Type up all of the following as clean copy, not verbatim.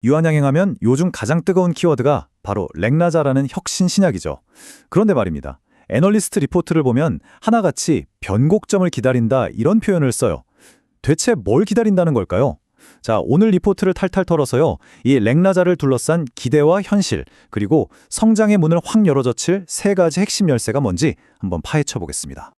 유한양행하면 요즘 가장 뜨거운 키워드가 바로 렉나자라는 혁신 신약이죠. 그런데 말입니다. 애널리스트 리포트를 보면 하나같이 변곡점을 기다린다 이런 표현을 써요. 대체 뭘 기다린다는 걸까요? 자, 오늘 리포트를 탈탈 털어서요. 이 렉나자를 둘러싼 기대와 현실, 그리고 성장의 문을 확 열어젖힐 세 가지 핵심 열쇠가 뭔지 한번 파헤쳐 보겠습니다.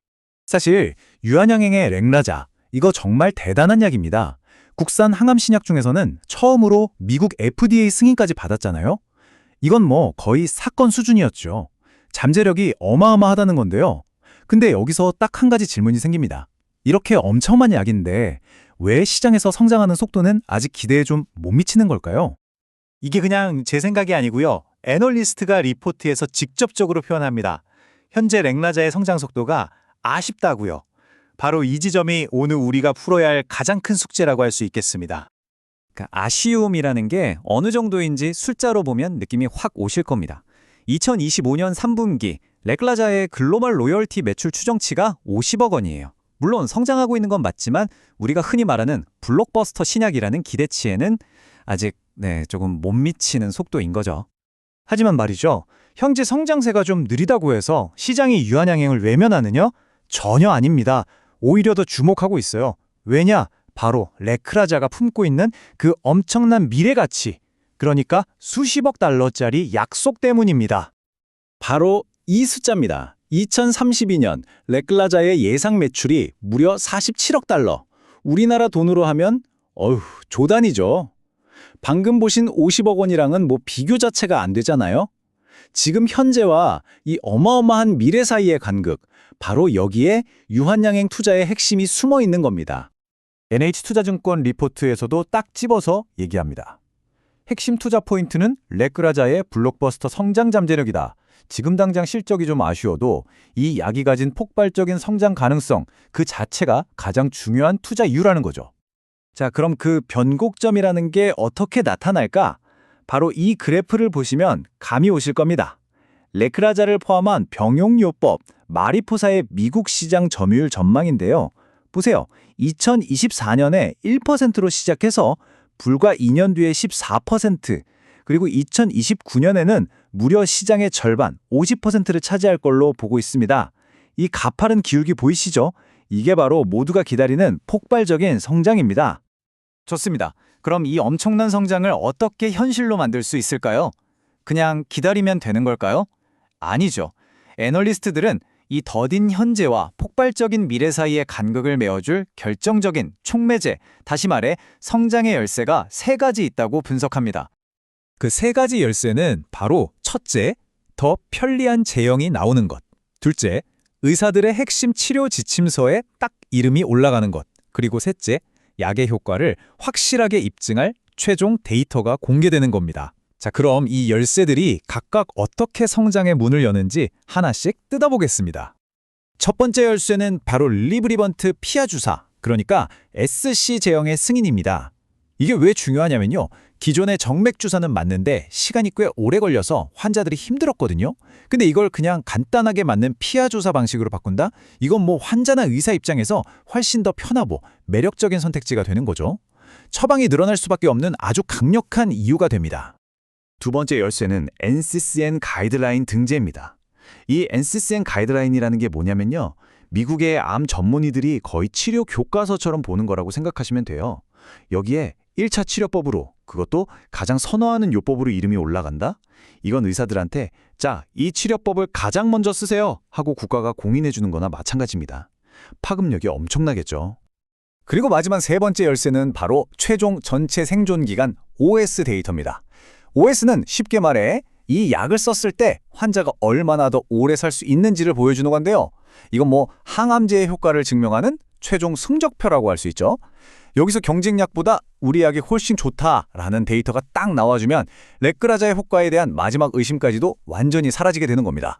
사실 유한양행의 렉나자, 이거 정말 대단한 약입니다. 국산 항암 신약 중에서는 처음으로 미국 FDA 승인까지 받았잖아요. 이건 뭐 거의 사건 수준이었죠. 잠재력이 어마어마하다는 건데요. 근데 여기서 딱 한 가지 질문이 생깁니다. 이렇게 엄청난 약인데 왜 시장에서 성장하는 속도는 아직 기대에 좀 못 미치는 걸까요? 이게 그냥 제 생각이 아니고요. 애널리스트가 리포트에서 직접적으로 표현합니다. 현재 렉나자의 성장 속도가 아쉽다고요. 바로 이 지점이 오늘 우리가 풀어야 할 가장 큰 숙제라고 할 수 있겠습니다. 그러니까 아쉬움이라는 게 어느 정도인지 숫자로 보면 느낌이 확 오실 겁니다. 2025년 3분기 렉나자의 글로벌 로열티 매출 추정치가 50억 원이에요. 물론 성장하고 있는 건 맞지만 우리가 흔히 말하는 블록버스터 신약이라는 기대치에는 아직 조금 못 미치는 속도인 거죠. 하지만 말이죠. 현재 성장세가 좀 느리다고 해서 시장이 유한양행을 외면하느냐? 전혀 아닙니다. 오히려 더 주목하고 있어요. 왜냐? 바로 렉나자가 품고 있는 그 엄청난 미래 가치, 그러니까 수십억 달러짜리 약속 때문입니다. 바로 이 숫자입니다. 2032년 렉나자의 예상 매출이 무려 47억 달러. 우리나라 돈으로 하면 조단이죠. 방금 보신 50억 원이랑은 뭐 비교 자체가 안 되잖아요. 지금 현재와 이 어마어마한 미래 사이의 간극, 바로 여기에 유한양행 투자의 핵심이 숨어 있는 겁니다. NH투자증권 리포트에서도 딱 집어서 얘기합니다. 핵심 투자 포인트는 렉나자의 블록버스터 성장 잠재력이다. 지금 당장 실적이 좀 아쉬워도 이 약이 가진 폭발적인 성장 가능성 그 자체가 가장 중요한 투자 이유라는 거죠. 자, 그럼 그 변곡점이라는 게 어떻게 나타날까? 바로 이 그래프를 보시면 감이 오실 겁니다. 렉나자를 포함한 병용요법, 마리포사의 미국 시장 점유율 전망인데요. 보세요. 2024년에 1%로 시작해서 불과 2년 뒤에 14%, 그리고 2029년에는 무려 시장의 절반, 50%를 차지할 걸로 보고 있습니다. 이 가파른 기울기 보이시죠? 이게 바로 모두가 기다리는 폭발적인 성장입니다. 좋습니다. 그럼 이 엄청난 성장을 어떻게 현실로 만들 수 있을까요? 그냥 기다리면 되는 걸까요? 아니죠. 애널리스트들은 이 더딘 현재와 폭발적인 미래 사이의 간극을 메워줄 결정적인 촉매제, 다시 말해 성장의 열쇠가 세 가지 있다고 분석합니다. 그 세 가지 열쇠는 바로 첫째, 더 편리한 제형이 나오는 것. 둘째, 의사들의 핵심 치료 지침서에 딱 이름이 올라가는 것. 그리고 셋째, 약의 효과를 확실하게 입증할 최종 데이터가 공개되는 겁니다. 자, 그럼 이 열쇠들이 각각 어떻게 성장의 문을 여는지 하나씩 뜯어보겠습니다. 첫 번째 열쇠는 바로 리브리번트 피하 주사, 그러니까 SC 제형의 승인입니다. 이게 왜 중요하냐면요. 기존의 정맥 주사는 맞는데 시간이 꽤 오래 걸려서 환자들이 힘들었거든요. 근데 이걸 그냥 간단하게 맞는 피하 주사 방식으로 바꾼다? 이건 뭐 환자나 의사 입장에서 훨씬 더 편하고 매력적인 선택지가 되는 거죠. 처방이 늘어날 수밖에 없는 아주 강력한 이유가 됩니다. 두 번째 열쇠는 NCCN 가이드라인 등재입니다. 이 NCCN 가이드라인이라는 게 뭐냐면요. 미국의 암 전문의들이 거의 치료 교과서처럼 보는 거라고 생각하시면 돼요. 여기에 1차 치료법으로, 그것도 가장 선호하는 요법으로 이름이 올라간다? 이건 의사들한테 자, 이 치료법을 가장 먼저 쓰세요 하고 국가가 공인해 주는 거나 마찬가지입니다. 파급력이 엄청나겠죠. 그리고 마지막 세 번째 열쇠는 바로 최종 전체 생존 기간 OS 데이터입니다. OS는 쉽게 말해 이 약을 썼을 때 환자가 얼마나 더 오래 살 수 있는지를 보여주는 건데요. 이건 뭐 항암제의 효과를 증명하는 최종 성적표라고 할 수 있죠. 여기서 경쟁약보다 우리 약이 훨씬 좋다라는 데이터가 딱 나와주면 렉나자의 효과에 대한 마지막 의심까지도 완전히 사라지게 되는 겁니다.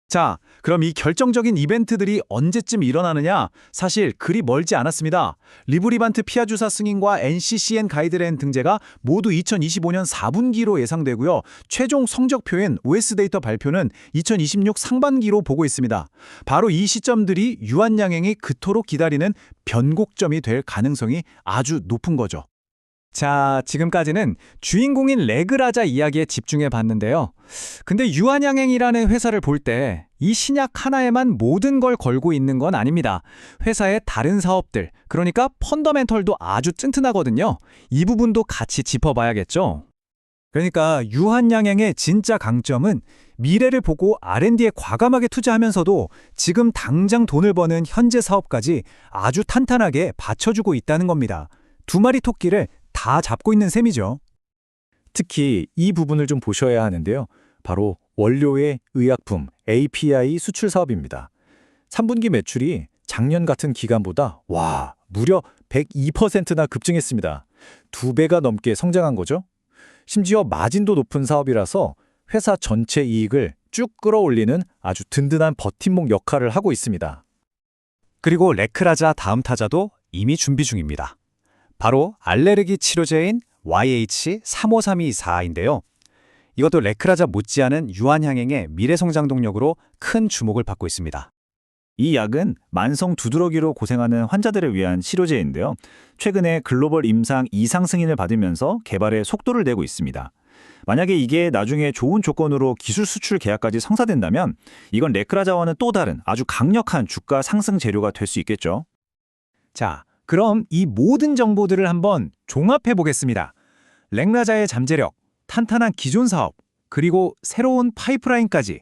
자, 그럼 이 결정적인 이벤트들이 언제쯤 일어나느냐? 사실 그리 멀지 않았습니다. 리브리번트 피하 주사 승인과 NCCN 가이드라인 등재가 모두 2025년 4분기로 예상되고요. 최종 성적표인 OS 데이터 발표는 2026 상반기로 보고 있습니다. 바로 이 시점들이 유한양행이 그토록 기다리는 변곡점이 될 가능성이 아주 높은 거죠. 자, 지금까지는 주인공인 레그라자 이야기에 집중해 봤는데요. 근데 유한양행이라는 회사를 볼 때 이 신약 하나에만 모든 걸 걸고 있는 건 아닙니다. 회사의 다른 사업들, 그러니까 펀더멘털도 아주 튼튼하거든요. 이 부분도 같이 짚어봐야겠죠. 그러니까 유한양행의 진짜 강점은 미래를 보고 R&D에 과감하게 투자하면서도 지금 당장 돈을 버는 현재 사업까지 아주 탄탄하게 받쳐주고 있다는 겁니다. 두 마리 토끼를 다 잡고 있는 셈이죠. 특히 이 부분을 좀 보셔야 하는데요. 바로 원료의 의약품 API 수출 사업입니다. 3분기 매출이 작년 같은 기간보다 무려 102%나 급증했습니다. 2배가 넘게 성장한 거죠. 심지어 마진도 높은 사업이라서 회사 전체 이익을 쭉 끌어올리는 아주 든든한 버팀목 역할을 하고 있습니다. 그리고 레크라자 다음 타자도 이미 준비 중입니다. 바로 알레르기 치료제인 YH-35324인데요. 이것도 레크라자 못지않은 유한양행의 미래성장 동력으로 큰 주목을 받고 있습니다. 이 약은 만성 두드러기로 고생하는 환자들을 위한 치료제인데요. 최근에 글로벌 임상 이상 승인을 받으면서 개발에 속도를 내고 있습니다. 만약에 이게 나중에 좋은 조건으로 기술 수출 계약까지 성사된다면 이건 레크라자와는 또 다른 아주 강력한 주가 상승 재료가 될 수 있겠죠. 자, 그럼 이 모든 정보들을 한번 종합해 보겠습니다. 레크라자의 잠재력, 탄탄한 기존 사업, 그리고 새로운 파이프라인까지.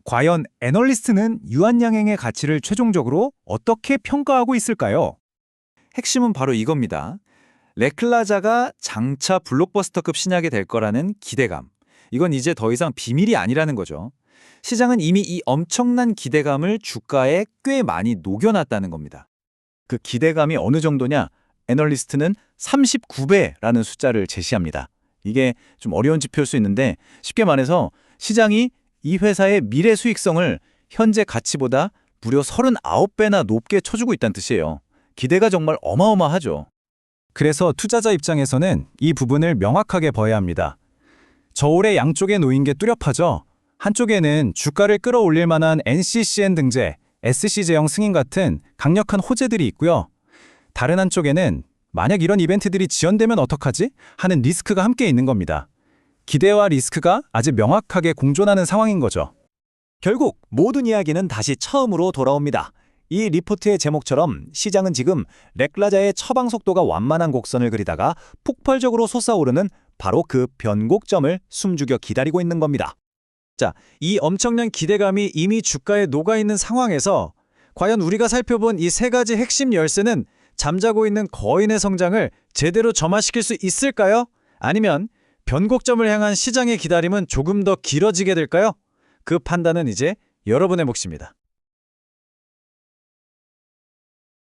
과연 애널리스트는 유한양행의 가치를 최종적으로 어떻게 평가하고 있을까요? 핵심은 바로 이겁니다. 레클라자가 장차 블록버스터급 신약이 될 거라는 기대감. 이건 이제 더 이상 비밀이 아니라는 거죠. 시장은 이미 이 엄청난 기대감을 주가에 꽤 많이 녹여놨다는 겁니다. 그 기대감이 어느 정도냐? 애널리스트는 39배라는 숫자를 제시합니다. 이게 좀 어려운 지표일 수 있는데 쉽게 말해서 시장이 이 회사의 미래 수익성을 현재 가치보다 무려 39배나 높게 쳐주고 있다는 뜻이에요. 기대가 정말 어마어마하죠. 그래서 투자자 입장에서는 이 부분을 명확하게 봐야 합니다. 저울의 양쪽에 놓인 게 뚜렷하죠. 한쪽에는 주가를 끌어올릴 만한 NCCN 등재, SC 제형 승인 같은 강력한 호재들이 있고요. 다른 한쪽에는 만약 이런 이벤트들이 지연되면 어떡하지? 하는 리스크가 함께 있는 겁니다. 기대와 리스크가 아주 명확하게 공존하는 상황인 거죠. 결국 모든 이야기는 다시 처음으로 돌아옵니다. 이 리포트의 제목처럼 시장은 지금 레클라자의 처방 속도가 완만한 곡선을 그리다가 폭발적으로 솟아오르는 바로 그 변곡점을 숨죽여 기다리고 있는 겁니다. 자, 이 엄청난 기대감이 이미 주가에 녹아있는 상황에서 과연 우리가 살펴본 이 세 가지 핵심 열쇠는 잠자고 있는 거인의 성장을 제대로 점화시킬 수 있을까요? 아니면 변곡점을 향한 시장의 기다림은 조금 더 길어지게 될까요? 그 판단은 이제 여러분의 몫입니다.